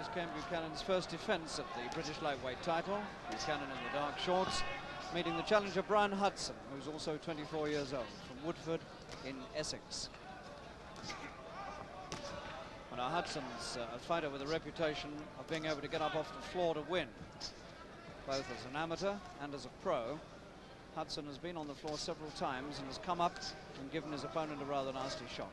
is Ken Buchanan's first defence at the British lightweight title. Buchanan in the dark shorts, meeting the challenger Brian Hudson, who's also 24 years old, from Woodford in Essex. Now Hudson's a fighter with a reputation of being able to get up off the floor to win, both as an amateur and as a pro. Hudson has been on the floor several times and has come up and given his opponent a rather nasty shock.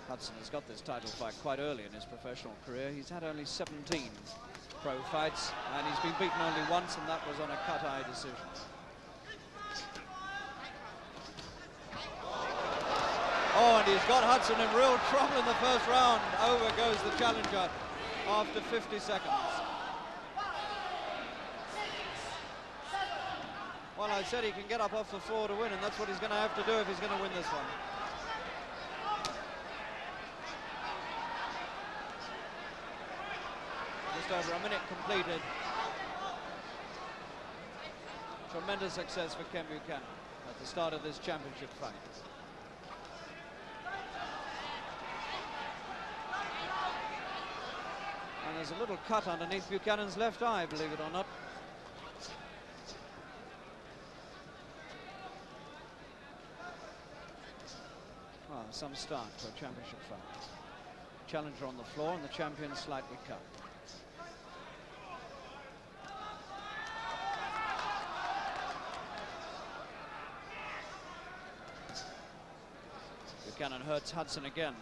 Hudson has got this title fight quite early in his professional career. He's had only 17 pro fights, and he's been beaten only once, and that was on a cut-eye decision. Oh, and he's got Hudson in real trouble in the first round. Over goes the challenger after 50 seconds. Well, I said he can get up off the floor to win, and that's what he's going to have to do if he's going to win this one. Just over a minute completed. Tremendous success for Ken Buchanan at the start of this championship fight. And there's a little cut underneath Buchanan's left eye, believe it or not. Well, some start for a championship fight. Challenger on the floor and the champion slightly cut. Buchanan hurts Hudson again.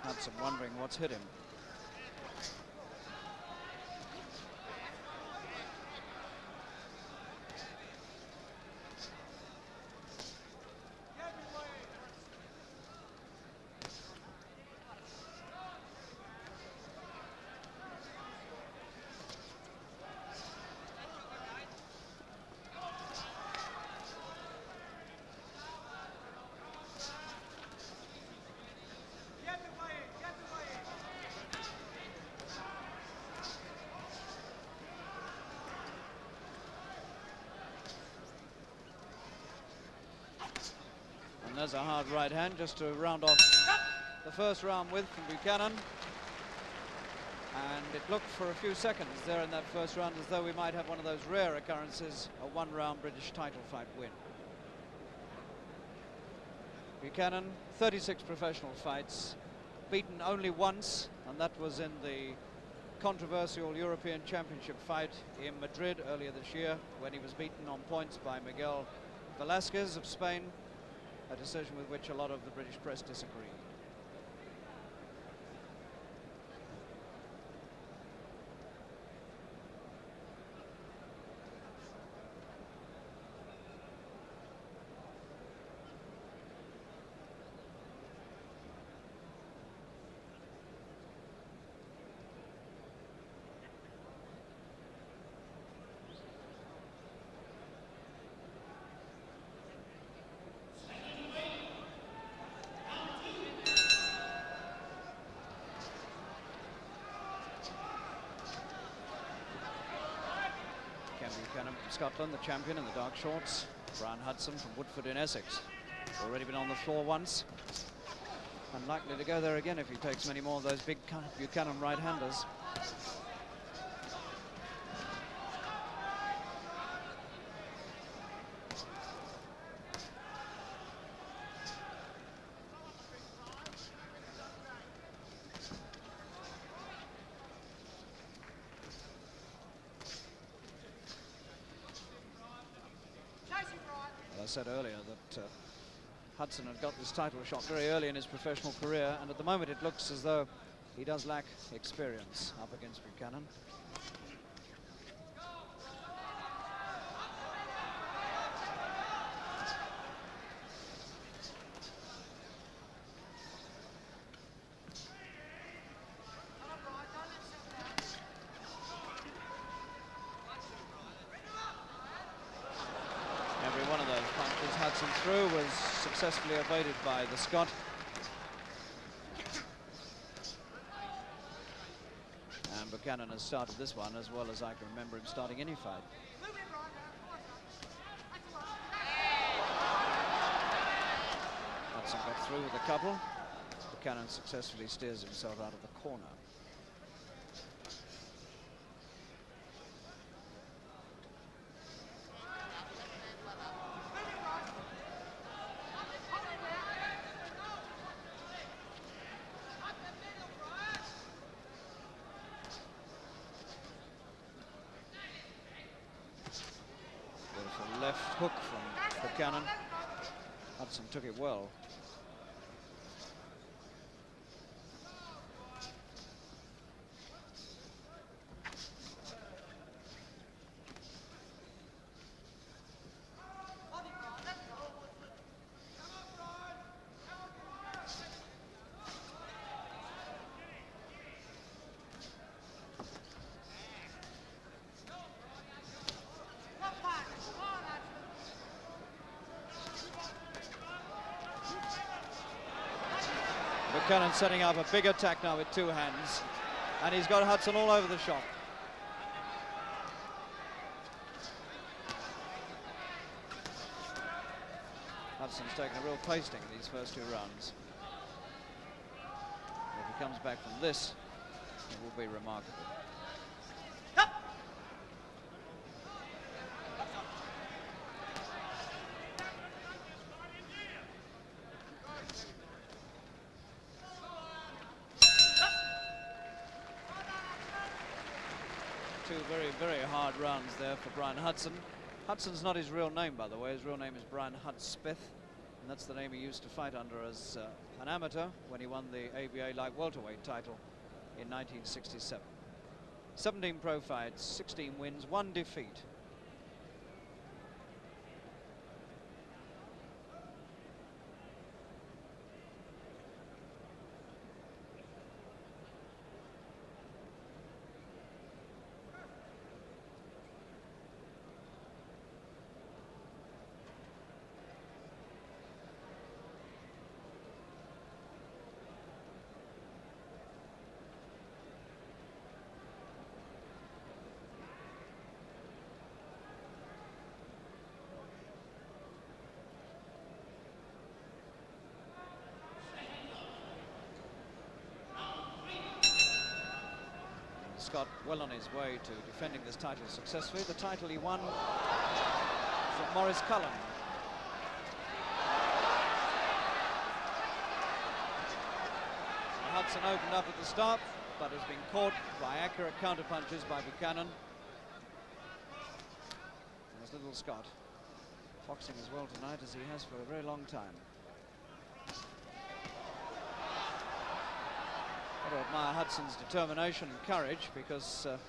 Hudson wondering what's hit him. And there's a hard right hand just to round off the first round with from Buchanan. And it looked for a few seconds there in that first round as though we might have one of those rare occurrences, a one-round British title fight win. Buchanan, 36 professional fights, beaten only once, and that was in the controversial European Championship fight in Madrid earlier this year, when he was beaten on points by Miguel Velasquez of Spain, a decision with which a lot of the British press disagreed. Buchanan from Scotland, the champion in the dark shorts. Brian Hudson from Woodford in Essex. Already been on the floor once. Unlikely to go there again if he takes many more of those big Buchanan right-handers. I said earlier that Hudson had got this title shot very early in his professional career, and at the moment it looks as though he does lack experience up against Buchanan. Every one of those punches Hudson threw was successfully evaded by the Scot. And Buchanan has started this one as well as I can remember him starting any fight. Hudson got through with a couple. Buchanan successfully steers himself out of the corner. Beautiful left hook from Buchanan. Hudson took it well. Buchanan setting up a big attack now with two hands, and he's got Hudson all over the shop. Hudson's taken a real pasting in these first two rounds. If he comes back from this, it will be remarkable. Two very, very hard rounds there for Brian Hudson. Hudson's not his real name, by the way. His real name is Brian Hudspeth, and that's the name he used to fight under as an amateur when he won the ABA light welterweight title in 1967. 17 pro fights, 16 wins, 1 defeat. Scott well on his way to defending this title successfully. The title he won from Maurice Cullen. Hudson opened up at the start, but has been caught by accurate counter-punches by Buchanan. There's little Scott boxing as well tonight as he has for a very long time. I admire Hudson's determination and courage, because to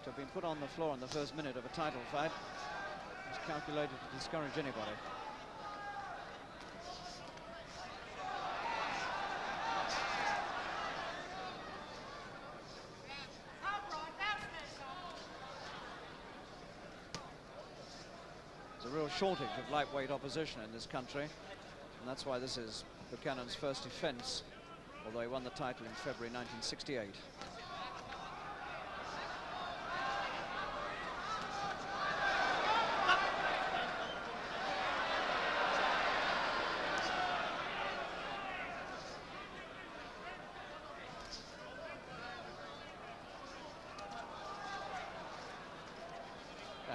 have been put on the floor in the first minute of a title fight is calculated to discourage anybody. There's a real shortage of lightweight opposition in this country, and that's why this is Buchanan's first defense, although he won the title in February 1968.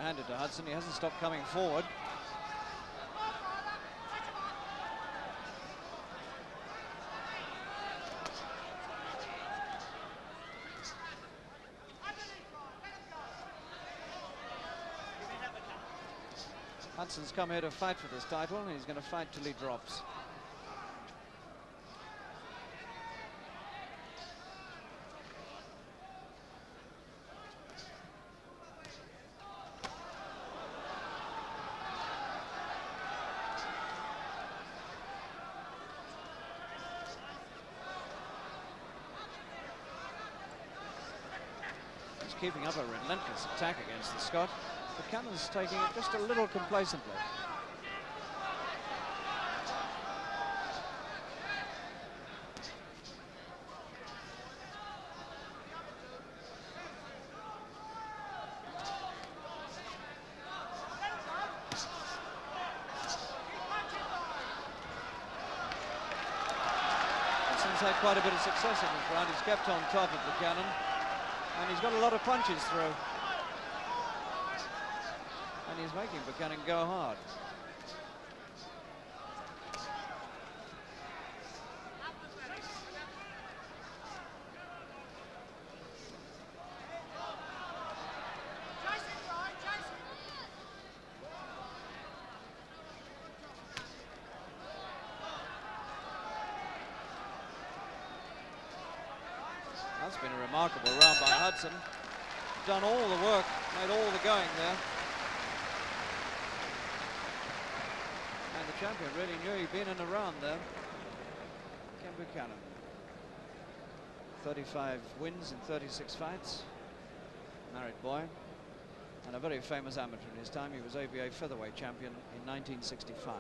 Handed to Hudson, he hasn't stopped coming forward. Hudson's come here to fight for this title, and he's going to fight till he drops. He's keeping up a relentless attack against the Scot. Buchanan's taking it just a little complacently. Hudson's had quite a bit of success in this round. He's kept on top of Buchanan, and he's got a lot of punches through. And he's making Buchanan go hard. That's been a remarkable round by Hudson. Done all the work, made all the going there. And the champion really knew he'd been in a round there. Ken Buchanan. 35 wins in 36 fights. Married boy. And a very famous amateur in his time. He was ABA featherweight champion in 1965.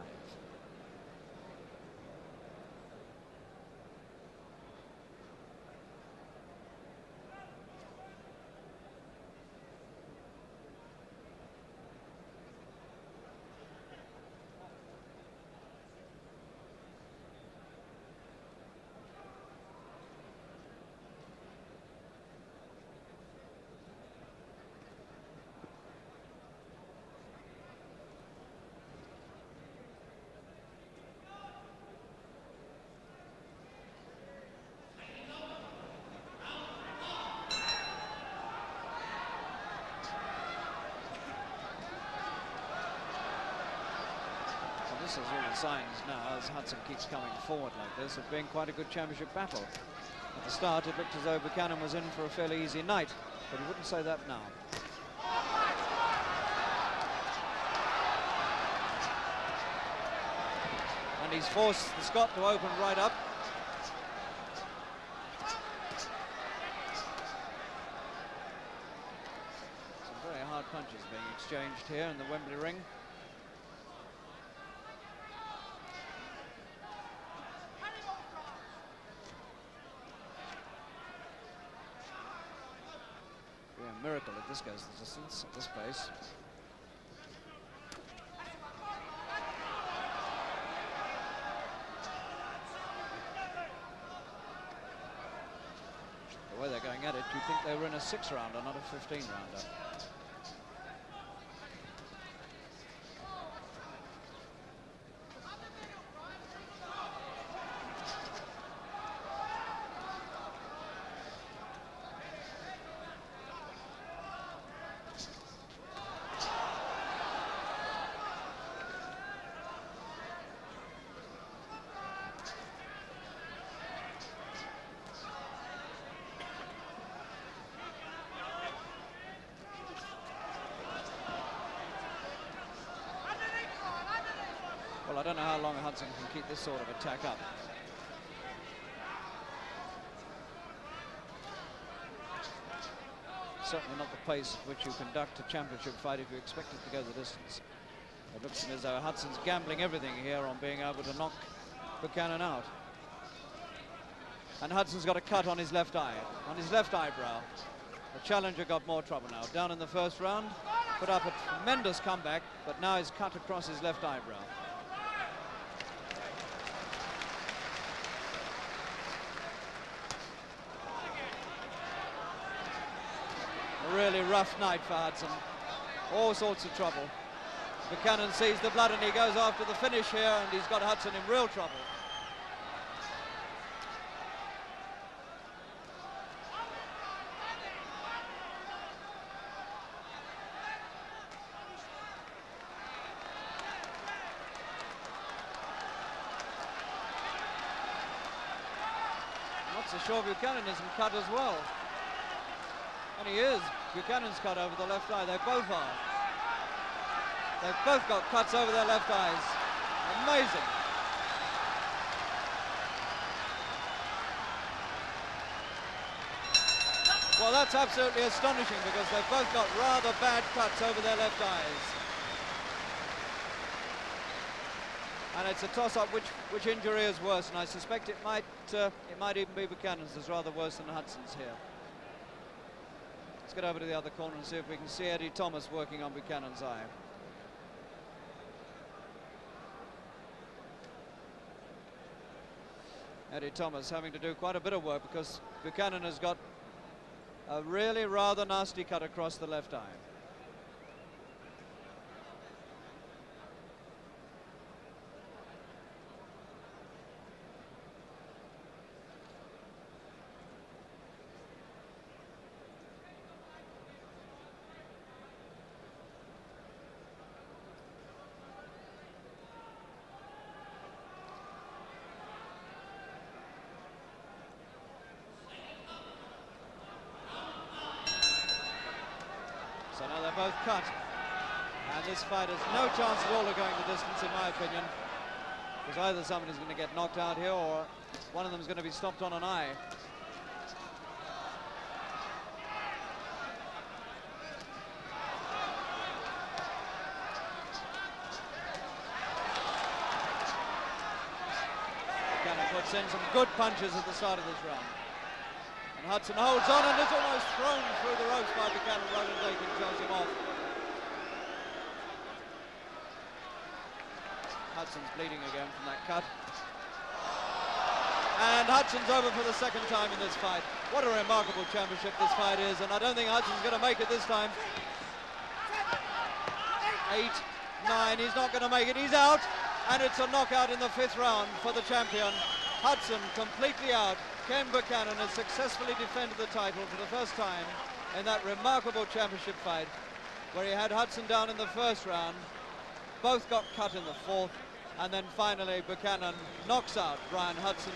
This is all the signs now, as Hudson keeps coming forward like this, of being quite a good championship battle. At the start, it looked as though Buchanan was in for a fairly easy night, but he wouldn't say that now. And he's forced the Scot to open right up. Some very hard punches being exchanged here in the Wembley ring. Miracle if this goes the distance at this pace. The way they're going at it, you'd think they were in a 6-rounder, not a 15-rounder. Well, I don't know how long Hudson can keep this sort of attack up. Certainly not the pace at which you conduct a championship fight if you expect it to go the distance. It looks to me as though Hudson's gambling everything here on being able to knock Buchanan out. And Hudson's got a cut on his left eye, on his left eyebrow. The challenger got more trouble now. Down in the first round, put up a tremendous comeback, but now he's cut across his left eyebrow. A really rough night for Hudson. All sorts of trouble. Buchanan sees the blood and he goes after the finish here, and he's got Hudson in real trouble. Not so sure Buchanan isn't cut as well. And he is. Buchanan's cut over the left eye. They both are. They've both got cuts over their left eyes. Amazing. Well, that's absolutely astonishing because they've both got rather bad cuts over their left eyes. And it's a toss-up which injury is worse, and I suspect it might even be Buchanan's is rather worse than Hudson's here. Let's get over to the other corner and see if we can see Eddie Thomas working on Buchanan's eye. Eddie Thomas having to do quite a bit of work because Buchanan has got a really rather nasty cut across the left eye. So now they're both cut, and this fight has no chance at all of going the distance, in my opinion, because either somebody's going to get knocked out here or one of them is going to be stopped on an eye. Buchanan puts in some good punches at the start of this round. And Hudson holds on and is almost thrown through the ropes by Buchanan. Roland Dakin shows him off. Hudson's bleeding again from that cut. And Hudson's over for the second time in this fight. What a remarkable championship this fight is, and I don't think Hudson's going to make it this time. 8, 9, he's not going to make it, he's out, and it's a knockout in the 5th round for the champion. Hudson completely out. Ken Buchanan has successfully defended the title for the first time in that remarkable championship fight where he had Hudson down in the 1st round. Both got cut in the 4th, and then finally Buchanan knocks out Brian Hudson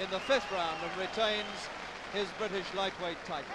in the 5th round and retains his British lightweight title.